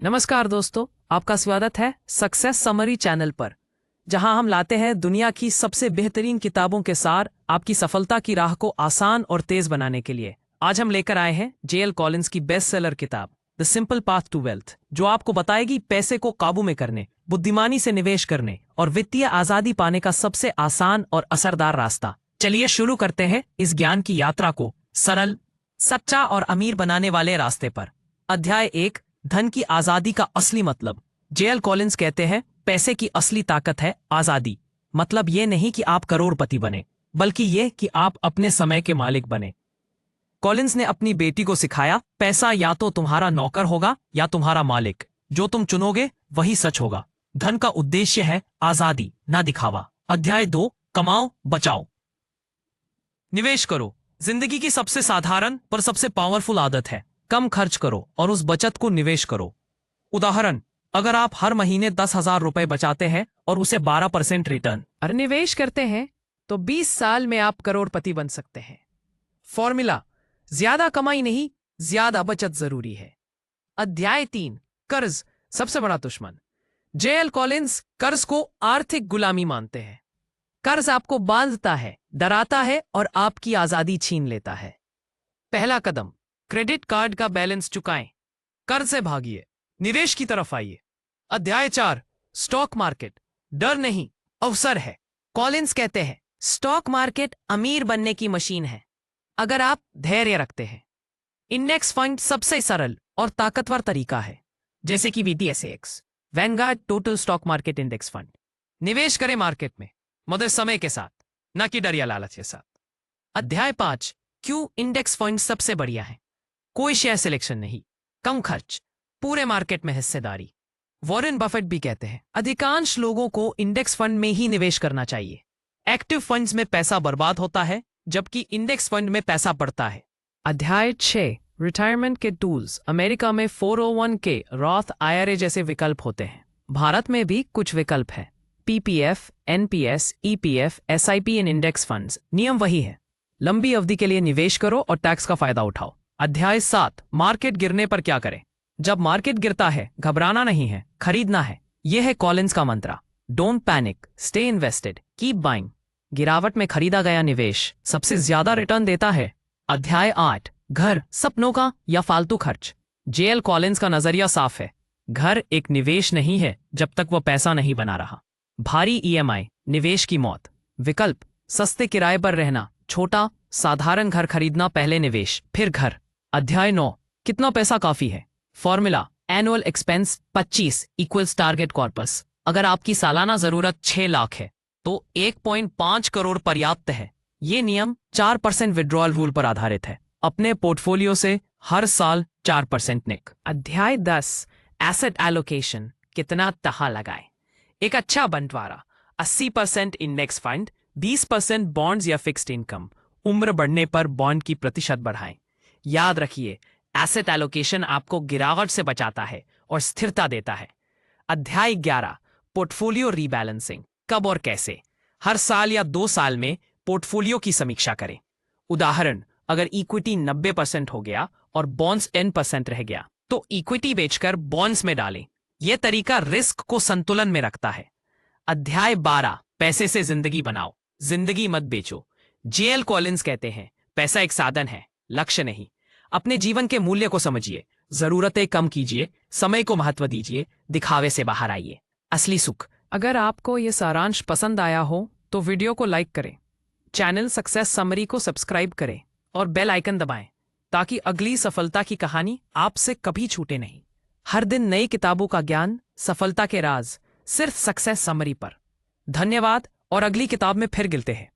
नमस्कार दोस्तों, आपका स्वागत है सक्सेस समरी चैनल पर, जहां हम लाते हैं दुनिया की सबसे बेहतरीन किताबों के सार आपकी सफलता की राह को आसान और तेज बनाने के लिए। आज हम लेकर आए हैं जेएल कॉलिंस की बेस्ट सेलर किताब the simple path to wealth, जो आपको बताएगी पैसे को काबू में करने, बुद्धिमानी से निवेश करने और वित्तीय आजादी पाने का सबसे आसान और असरदार रास्ता। चलिए शुरू करते हैं इस ज्ञान की यात्रा को सरल, सच्चा और अमीर बनाने वाले रास्ते पर। अध्याय 1, धन की आजादी का असली मतलब। जेएल कॉलिंस कहते हैं, पैसे की असली ताकत है आजादी। मतलब ये नहीं कि आप करोड़पति बने, बल्कि ये कि आप अपने समय के मालिक बने। कॉलिंस ने अपनी बेटी को सिखाया, पैसा या तो तुम्हारा नौकर होगा या तुम्हारा मालिक। जो तुम चुनोगे वही सच होगा। धन का उद्देश्य है आजादी, ना दिखावा। अध्याय 2, कमाओ बचाओ निवेश करो। जिंदगी की सबसे साधारण पर सबसे पावरफुल आदत है कम खर्च करो और उस बचत को निवेश करो। उदाहरण, अगर आप हर महीने 10,000 रुपए बचाते हैं और उसे 12% रिटर्न और निवेश करते हैं तो 20 साल में आप करोड़पति बन सकते हैं। फॉर्मूला, ज्यादा कमाई नहीं, ज्यादा बचत जरूरी है। अध्याय 3, कर्ज सबसे बड़ा दुश्मन। जेएल कॉलिंस कर्ज को आर्थिक गुलामी मानते हैं। कर्ज आपको बांधता है, डराता है और आपकी आजादी छीन लेता है। पहला कदम, क्रेडिट कार्ड का बैलेंस चुकाएं। कर्ज से भागिए, निवेश की तरफ आइए। अध्याय 4, स्टॉक मार्केट डर नहीं, अवसर है। कॉलिंस कहते हैं, स्टॉक मार्केट अमीर बनने की मशीन है अगर आप धैर्य रखते हैं। इंडेक्स फंड सबसे सरल और ताकतवर तरीका है, जैसे कि VTSAX, Vanguard total stock market index fund. निवेश करें मार्केट में, मगर समय के साथ, न कि डर या लालच के साथ। अध्याय 5, क्यों इंडेक्स फंड सबसे बढ़िया है। कोई शेयर सिलेक्शन नहीं, कम खर्च, पूरे मार्केट में हिस्सेदारी। वॉरेन बफेट भी कहते हैं, अधिकांश लोगों को इंडेक्स फंड में ही निवेश करना चाहिए। एक्टिव फंड्स में पैसा बर्बाद होता है, जबकि इंडेक्स फंड में पैसा बढ़ता है। अध्याय 6, रिटायरमेंट के टूल्स। अमेरिका में 401k, रॉथ IRA जैसे विकल्प होते हैं। भारत में भी कुछ विकल्प है, PPF, NPS, EPF, SIP इन इंडेक्स फंड्स। नियम वही है, लंबी अवधि के लिए निवेश करो और टैक्स का फायदा उठाओ। अध्याय 7, मार्केट गिरने पर क्या करें। जब मार्केट गिरता है, घबराना नहीं है, खरीदना है। यह है कॉलिंस का मंत्र। Don't panic, stay invested, keep buying. गिरावट में खरीदा गया निवेश सबसे ज्यादा रिटर्न देता है। अध्याय 8, घर, सपनों का या फालतू खर्च। जेएल कॉलिंस का नजरिया साफ है, घर एक निवेश नहीं है जब तक वह पैसा नहीं बना रहा। भारी EMI, निवेश की मौत। विकल्प, सस्ते किराए पर रहना, छोटा साधारण घर खरीदना, पहले निवेश फिर घर। अध्याय 9, कितना पैसा काफी है। Formula, annual expense 25 equals target corpus. अगर आपकी सालाना जरूरत 6 लाख है तो 1.5 करोड़ पर्याप्त है। ये नियम 4% विड्रॉल रूल पर आधारित है। अपने पोर्टफोलियो से हर साल 4% निक। अध्याय 10, एसेट एलोकेशन, कितना तहा लगाए। एक अच्छा बंटवारा, 80% इंडेक्स फंड, 20% बॉन्ड्स या फिक्स्ड इनकम। उम्र बढ़ने पर बॉन्ड की प्रतिशत बढ़ाएं। याद रखिए, एसेट एलोकेशन आपको गिरावट से बचाता है और स्थिरता देता है। अध्याय 11, पोर्टफोलियो रीबैलेंसिंग, कब और कैसे। हर साल या 2 साल में पोर्टफोलियो की समीक्षा करें। उदाहरण, अगर इक्विटी 90% हो गया और बॉन्ड्स 10% रह गया तो इक्विटी बेचकर बॉन्ड्स में डालें। यह तरीका रिस्क को संतुलन में रखता है। अध्याय 12, पैसे से जिंदगी बनाओ, जिंदगी मत बेचो। जेएल कॉलिंस कहते हैं, पैसा एक साधन है, लक्ष्य नहीं। अपने जीवन के मूल्य को समझिए, जरूरतें कम कीजिए, समय को महत्व दीजिए, दिखावे से बाहर आइए। असली सुख। अगर आपको ये सारांश पसंद आया हो तो वीडियो को लाइक करें, चैनल सक्सेस समरी को सब्सक्राइब करें और बेल आइकन दबाएं, ताकि अगली सफलता की कहानी आपसे कभी छूटे नहीं। हर दिन नई किताबों का ज्ञान, सफलता के राज, सिर्फ सक्सेस समरी पर। धन्यवाद और अगली किताब में फिर मिलते हैं।